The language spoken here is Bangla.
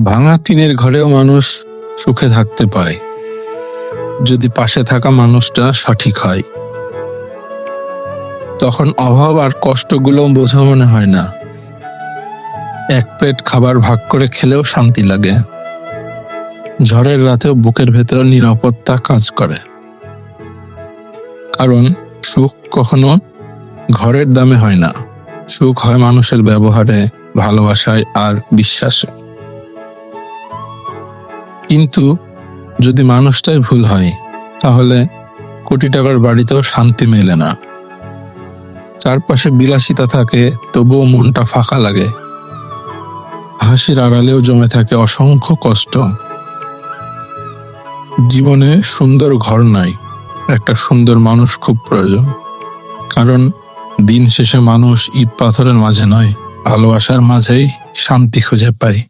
ভাঙা টিনের ঘরেও মানুষ সুখে থাকতে পারে যদি পাশে থাকা মানুষটা সঠিক হয়। তখন অভাব আর কষ্টগুলো বোঝা মনে হয় না। এক প্লেট খাবার ভাগ করে খেলেও শান্তি লাগে। ঝড়ের রাতেও বুকের ভেতর নিরাপত্তা কাজ করে। কারণ সুখ কখনো ঘরের দামে হয় না, সুখ হয় মানুষের ব্যবহারে, ভালোবাসায় আর বিশ্বাসে। কিন্তু যদি মানুষটাই ভুল হয়, তাহলে কোটি টাকার বাড়িতেও শান্তি মেলে না। চারপাশে বিলাসিতা থাকে, তবুও মনটা ফাঁকা লাগে। হাসির আড়ালেও জমে থাকে অসংখ্য কষ্ট। জীবনে সুন্দর ঘর নাই, একটা সুন্দর মানুষ খুব প্রয়োজন। কারণ দিন শেষে মানুষ ইট পাথরের মাঝে নয়, ভালোবাসার মাঝেই শান্তি খুঁজে পায়।